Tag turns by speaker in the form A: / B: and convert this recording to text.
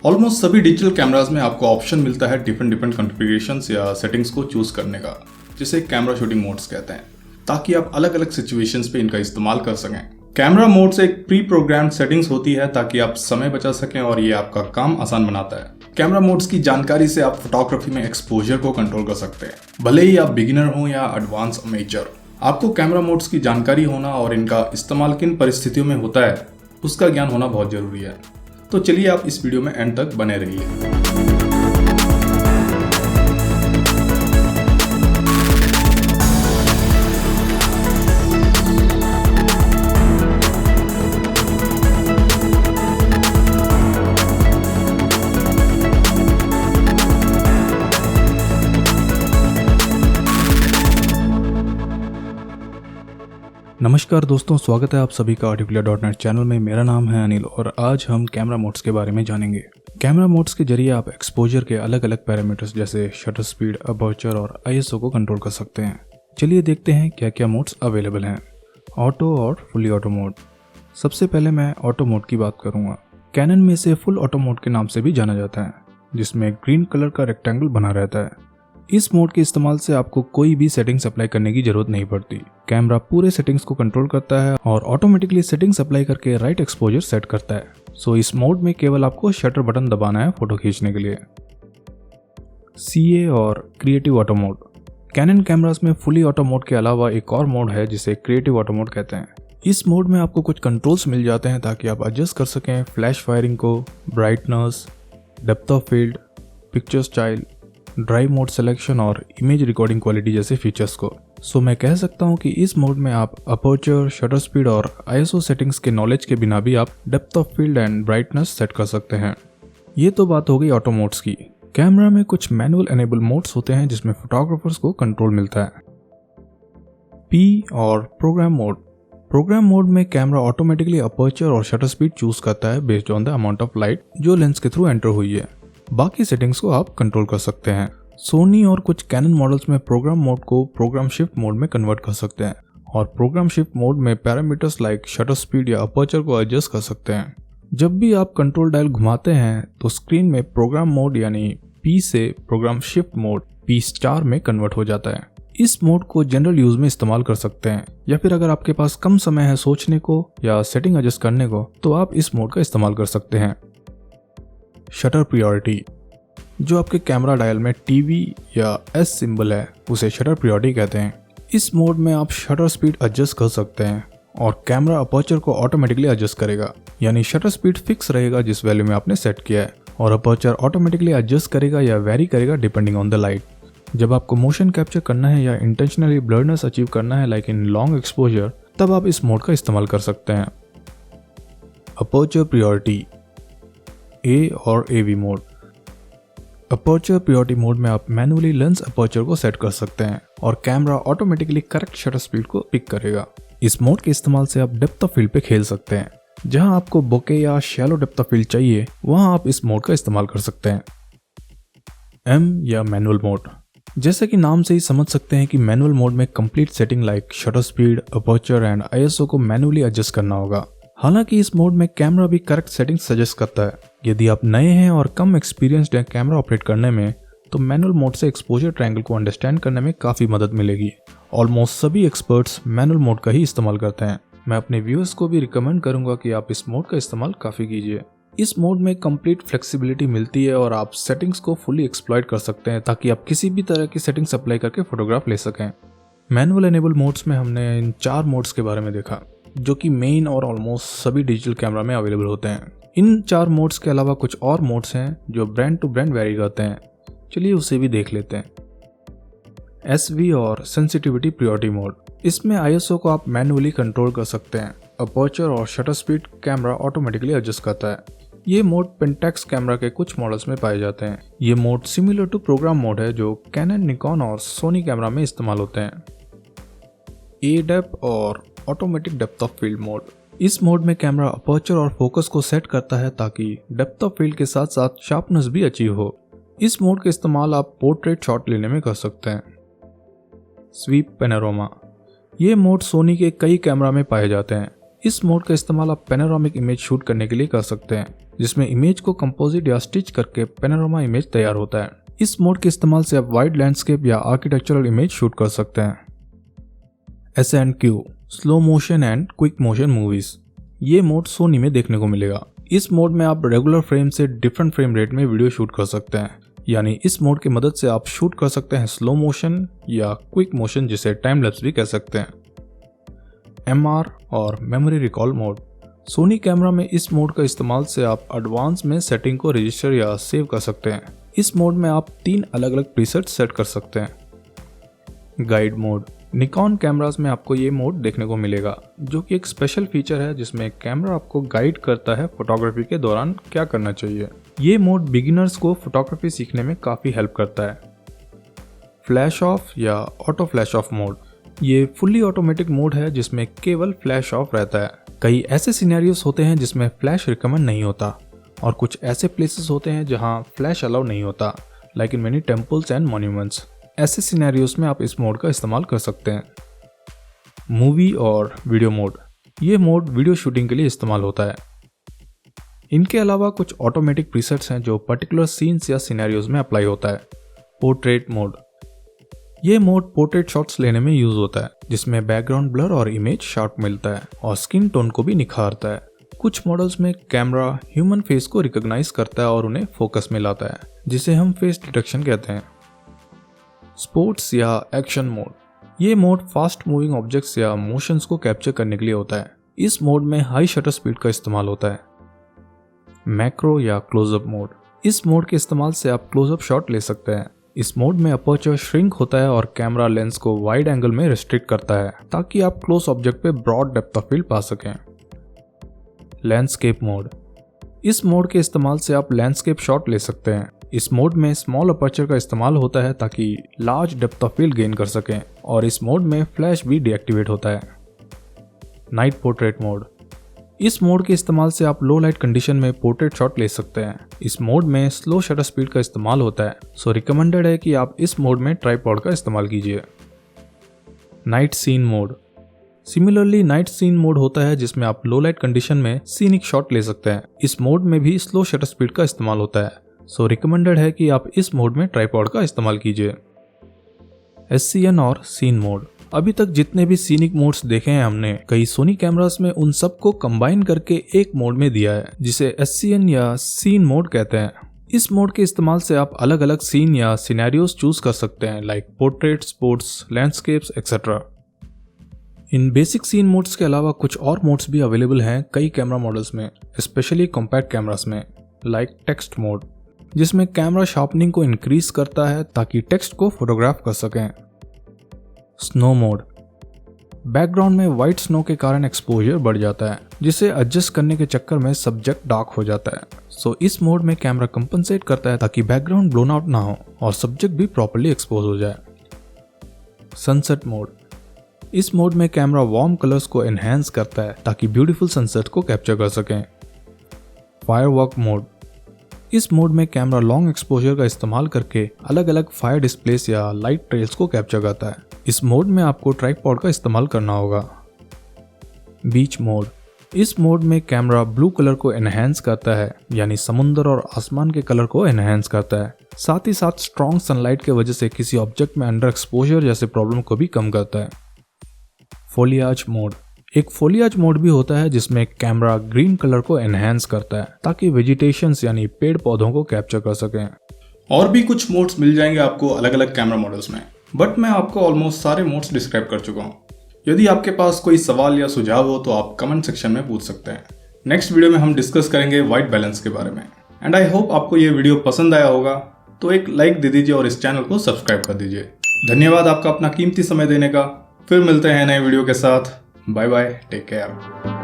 A: Almost सभी digital cameras में आपको ऑप्शन मिलता है डिफरेंट कॉन्फ़िगरेशंस या सेटिंग्स को चूज करने का, जिसे कैमरा शूटिंग मोड्स कहते हैं, ताकि आप अलग अलग सिचुएशंस पे इनका इस्तेमाल कर सकें। कैमरा मोड्स एक प्री प्रोग्राम्ड सेटिंग्स होती है ताकि आप समय बचा सकें और ये आपका काम आसान बनाता है। कैमरा मोड्स की जानकारी से आप फोटोग्राफी में एक्सपोजर को कंट्रोल कर सकते हैं, भले ही आप बिगिनर हो या एडवांस अमेचर। आपको कैमरा मोड्स की जानकारी होना और इनका इस्तेमाल किन परिस्थितियों में होता है उसका ज्ञान होना बहुत जरूरी है। तो चलिए आप इस वीडियो में एंड तक बने रहिए।
B: नमस्कार दोस्तों, स्वागत है आप सभी का articulate.net चैनल में। मेरा नाम है अनिल और आज हम कैमरा मोड्स के बारे में जानेंगे। कैमरा मोड्स के जरिए आप एक्सपोजर के अलग अलग पैरामीटर्स जैसे शटर स्पीड, अपर्चर और ISO को कंट्रोल कर सकते हैं। चलिए देखते हैं क्या क्या मोड्स अवेलेबल हैं। ऑटो और फुली ऑटो मोड। सबसे पहले मैं ऑटो मोड की बात करूंगा। कैनन में इसे फुल ऑटो मोड के नाम से भी जाना जाता है, जिसमें ग्रीन कलर का रेक्टेंगल बना रहता है। इस मोड के इस्तेमाल से आपको कोई भी सेटिंग्स अप्लाई करने की जरूरत नहीं पड़ती। कैमरा पूरे सेटिंग्स को कंट्रोल करता है और ऑटोमेटिकली सेटिंग्स अप्लाई करके राइट एक्सपोजर सेट करता है। सो इस मोड में केवल आपको शटर बटन दबाना है फोटो खींचने के लिए। CA और creative auto mode. Canon cameras में फुली ऑटो मोड के अलावा एक और मोड है जिसे क्रिएटिव ऑटो मोड कहते हैं। इस मोड में आपको कुछ कंट्रोल्स मिल जाते हैं ताकि आप एडजस्ट कर सकें फ्लैश फायरिंग को, brightness, depth of field, picture style, drive mode selection और इमेज रिकॉर्डिंग क्वालिटी जैसे फीचर्स को। सो मैं कह सकता हूँ कि इस मोड में आप अपर्चर, शटर स्पीड और ISO सेटिंग्स के नॉलेज के बिना भी आप depth of field and brightness set कर सकते हैं। ये तो बात हो गई ऑटो मोड्स की। कैमरा में कुछ मैनुअल एनेबल मोड्स होते हैं जिसमें फोटोग्राफर्स को कंट्रोल मिलता है। P और प्रोग्राम मोड। प्रोग्राम मोड में कैमरा ऑटोमेटिकली अपर्चर और शटर स्पीड चूज करता है based on the amount of light जो लेंस के थ्रू एंटर हुई है। बाकी सेटिंग्स को आप कंट्रोल कर सकते हैं। सोनी और कुछ कैनन मॉडल्स में प्रोग्राम मोड को प्रोग्राम शिफ्ट मोड में कन्वर्ट कर सकते हैं और प्रोग्राम शिफ्ट मोड में पैरामीटर्स लाइक शटर स्पीड या अपर्चर को एडजस्ट कर सकते हैं। जब भी आप कंट्रोल डायल घुमाते हैं तो स्क्रीन में प्रोग्राम मोड यानी P से प्रोग्राम शिफ्ट मोड P* में कन्वर्ट हो जाता है। इस मोड को जनरल यूज में इस्तेमाल कर सकते हैं या फिर अगर आपके पास कम समय है सोचने को या सेटिंग एडजस्ट करने को तो आप इस मोड का इस्तेमाल कर सकते हैं। Shutter priority. जो आपके कैमरा डायल में TV या S सिंबल है उसे शटर प्रायोरिटी कहते हैं। इस मोड में आप शटर स्पीड एडजस्ट कर सकते हैं और कैमरा अपर्चर को ऑटोमेटिकली एडजस्ट करेगा, यानी शटर स्पीड फिक्स रहेगा जिस वैल्यू में आपने सेट किया है और अपर्चर ऑटोमेटिकली एडजस्ट करेगा या वेरी करेगा डिपेंडिंग ऑन द लाइट। जब आपको मोशन कैप्चर करना है या इंटेंशनली ब्लरनेस अचीव करना है लाइक इन लॉन्ग एक्सपोजर, तब आप इस मोड का इस्तेमाल कर सकते हैं। अपर्चर प्रायोरिटी A और AV mode. Aperture priority mode में आप मैनुअली लेंस अपर्चर को सेट कर सकते हैं और camera automatically correct shutter speed को पिक करेगा। इस मोड के इस्तेमाल से आप डेप्थ ऑफ फील्ड पे खेल सकते हैं। जहां आपको बोके या शैलो डेप्थ ऑफ फील्ड चाहिए वहां आप इस मोड का इस्तेमाल कर सकते हैं। M या मैनुअल मोड। जैसे कि नाम से ही समझ सकते हैं कि मैनुअल मोड में complete setting like shutter speed, aperture and ISO को मैनुअली एडजस्ट करना होगा। हालांकि इस मोड में कैमरा भी करेक्ट सेटिंग सजेस्ट करता है। यदि आप नए हैं और कम एक्सपीरियंस्ड हैं कैमरा ऑपरेट करने में तो मैनुअल मोड से एक्सपोजर ट्रायंगल को अंडरस्टैंड करने में काफ़ी मदद मिलेगी। ऑलमोस्ट सभी एक्सपर्ट्स मैनुअल मोड का ही इस्तेमाल करते हैं। मैं अपने व्यूअर्स को भी रिकमेंड करूंगा कि आप इस मोड का इस्तेमाल काफ़ी कीजिए। इस मोड में कंप्लीट फ्लेक्सिबिलिटी मिलती है और आप सेटिंग्स को फुली एक्सप्लॉइट कर सकते हैं ताकि आप किसी भी तरह की सेटिंग्स अप्लाई करके फोटोग्राफ ले सकें। मैनुअल एनेबल मोड्स में हमने इन 4 मोड्स के बारे में देखा जो कि मेन और ऑलमोस्ट सभी डिजिटल कैमरा में अवेलेबल होते हैं। इन 4 मोड्स के अलावा कुछ और मोड्स हैं जो ब्रांड टू ब्रांड वेरी करते हैं। चलिए उसे भी देख लेते हैं। SV और सेंसिटिविटी प्रायोरिटी मोड। इसमें ISO को आप मैनुअली कंट्रोल कर सकते हैं। अपर्चर और shutter speed camera automatically adjust करता है। ये मोड पेंटेक्स कैमरा के कुछ मॉडल्स में पाए जाते हैं। ये mode similar to program mode है जो कैनन, निकॉन और सोनी कैमरा में इस्तेमाल होते हैं। ADAP और automatic depth of field mode. इस मोड में कैमरा अपर्चर और फोकस को सेट करता है ताकि डेप्थ ऑफ फील्ड के साथ साथ शार्पनेस भी अचीव हो। इस मोड का इस्तेमाल आप पोर्ट्रेट शॉट लेने में कर सकते हैं। Sweep panorama. ये मोड सोनी के कई कैमरा में पाए जाते हैं। इस मोड का इस्तेमाल आप पैनोरामिक इमेज शूट करने के लिए कर सकते हैं, जिसमें इमेज को कंपोजिट या स्टिच करके पैनोरामा इमेज तैयार होता है। इस मोड के इस्तेमाल से आप वाइड लैंडस्केप या आर्किटेक्चरल इमेज शूट कर सकते हैं। S&Q slow motion and quick motion movies, ये मोड सोनी में देखने को मिलेगा। इस मोड में आप रेगुलर फ्रेम से डिफरेंट फ्रेम रेट में वीडियो शूट कर सकते हैं, यानी इस मोड की मदद से आप शूट कर सकते हैं स्लो मोशन या क्विक मोशन, जिसे टाइम लैप्स भी कह सकते हैं। MR और memory recall mode, Soni camera में इस मोड का इस्तेमाल से आप एडवांस में सेटिंग को रजिस्टर या सेव कर सकते हैं। इस मोड में आप 3 अलग अलग प्रीसेट सेट कर सकते हैं। गाइड मोड, निकॉन कैमरास में आपको ये मोड देखने को मिलेगा, जो कि एक स्पेशल फीचर है जिसमें कैमरा आपको गाइड करता है फोटोग्राफी के दौरान क्या करना चाहिए। ये मोड बिगिनर्स को फोटोग्राफी सीखने में काफ़ी हेल्प करता है। फ्लैश ऑफ या ऑटो फ्लैश ऑफ मोड, ये फुल्ली ऑटोमेटिक मोड है जिसमें केवल फ्लैश ऑफ रहता है। कई ऐसे सिनेरियोस होते हैं जिसमें फ्लैश रिकमेंड नहीं होता, और कुछ ऐसे प्लेसेस होते हैं जहां फ्लैश अलाउ नहीं होता, like in many temples and monuments. ऐसे सिनेरियोस में आप इस मोड का इस्तेमाल कर सकते हैं। मूवी और वीडियो मोड, ये मोड वीडियो शूटिंग के लिए इस्तेमाल होता है। इनके अलावा कुछ ऑटोमेटिक प्रीसेट्स हैं जो पर्टिकुलर सीन्स या सिनेरियोस में अप्लाई होता है। पोर्ट्रेट मोड, ये मोड पोर्ट्रेट शॉट्स लेने में यूज होता है, जिसमें बैकग्राउंड ब्लर और इमेज शार्प मिलता है और स्किन टोन को भी निखारता है। कुछ मॉडल्स में कैमरा ह्यूमन फेस को रिकॉग्नाइज करता है और उन्हें फोकस में लाता है, जिसे हम फेस डिटेक्शन कहते हैं। स्पोर्ट्स या एक्शन मोड, ये मोड फास्ट मूविंग ऑब्जेक्ट्स या मोशंस को कैप्चर करने के लिए होता है। इस मोड में हाई शटर स्पीड का इस्तेमाल होता है। मैक्रो या क्लोजअप मोड, इस मोड के इस्तेमाल से आप क्लोजअप शॉट ले सकते हैं। इस मोड में अपर्चर श्रिंक होता है और कैमरा लेंस को वाइड एंगल में रिस्ट्रिक्ट करता है, ताकि आप क्लोज ऑब्जेक्ट पे ब्रॉड डेप्थ ऑफ फील्ड पा सकें। लैंडस्केप मोड, इस मोड के इस्तेमाल से आप लैंडस्केप शॉट ले सकते हैं। इस मोड में स्मॉल अपर्चर का इस्तेमाल होता है ताकि large depth of field gain कर सकें, और इस मोड में फ्लैश भी डीएक्टिवेट होता है। नाइट पोर्ट्रेट मोड, इस मोड के इस्तेमाल से आप लो लाइट कंडीशन में पोर्ट्रेट शॉट ले सकते हैं। इस मोड में स्लो शटर स्पीड का इस्तेमाल होता है, सो रिकमेंडेड है कि आप इस मोड में ट्राइपॉड का इस्तेमाल कीजिए। Night scene mode, similarly night scene mode होता है जिसमें आप लो लाइट कंडीशन में सीनिक शॉट ले सकते हैं। इस मोड में भी स्लो शटर स्पीड का इस्तेमाल होता है, सो रिकमेंडेड है कि आप इस मोड में ट्राइपॉड का इस्तेमाल कीजिए। SCN और सीन मोड, अभी तक जितने भी सीनिक मोड्स देखे हैं हमने, कई सोनी कैमरास में उन सबको कंबाइन करके एक मोड में दिया है, जिसे SCN या सीन मोड कहते हैं। इस मोड के इस्तेमाल से आप अलग अलग सीन या सिनेरियोस चूज कर सकते हैं, like portrait, sports, landscapes etcetera. इन बेसिक सीन मोड्स के अलावा कुछ और मोड्स भी अवेलेबल हैं कई कैमरा मॉडल्स में, स्पेशली कॉम्पैक्ट कैमरास में, लाइक टेक्स्ट मोड, जिसमें कैमरा शार्पनिंग को इंक्रीज करता है ताकि टेक्स्ट को फोटोग्राफ कर सकें। स्नो मोड, बैकग्राउंड में व्हाइट स्नो के कारण एक्सपोजर बढ़ जाता है, जिसे एडजस्ट करने के चक्कर में सब्जेक्ट डार्क हो जाता है। सो इस मोड में कैमरा कंपनसेट करता है ताकि बैकग्राउंड ब्लोन आउट ना हो और सब्जेक्ट भी प्रॉपर्ली एक्सपोज हो जाए। सनसेट मोड, इस मोड में कैमरा वार्म कलर्स को एनहेंस करता है ताकि ब्यूटीफुल सनसेट को कैप्चर कर सकें। फायरवर्क मोड, इस मोड में कैमरा लॉन्ग एक्सपोजर का इस्तेमाल करके अलग अलग फायर डिस्प्लेस या लाइट ट्रेल्स को कैप्चर करता है। इस मोड में आपको ट्राइपॉड का इस्तेमाल करना होगा। बीच मोड, इस मोड में कैमरा ब्लू कलर को एनहेंस करता है, यानी समुद्र और आसमान के कलर को एनहेंस करता है। साथ ही साथ स्ट्रॉन्ग सनलाइट के वजह से किसी ऑब्जेक्ट में अंडर एक्सपोजर जैसे प्रॉब्लम को भी कम करता है। फोलियाज मोड, एक फोलियाज मोड भी होता है जिसमें कैमरा ग्रीन कलर को एनहेंस करता है ताकि वेजिटेशंस यानी पेड़ पौधों को कैप्चर कर सकें।
A: और भी कुछ मोड्स मिल जाएंगे आपको अलग अलग कैमरा मॉडल्स में, बट मैं आपको ऑलमोस्ट सारे मोड्स डिस्क्राइब कर चुका हूँ। यदि आपके पास कोई सवाल या सुझाव हो तो आप कमेंट सेक्शन में पूछ सकते हैं। नेक्स्ट वीडियो में हम डिस्कस करेंगे वाइट बैलेंस के बारे में। एंड आई होप आपको ये वीडियो पसंद आया होगा, तो एक लाइक दे दीजिए और इस चैनल को सब्सक्राइब कर दीजिए। धन्यवाद आपका अपना कीमती समय देने का। फिर मिलते हैं नए वीडियो के साथ। Bye bye, take care.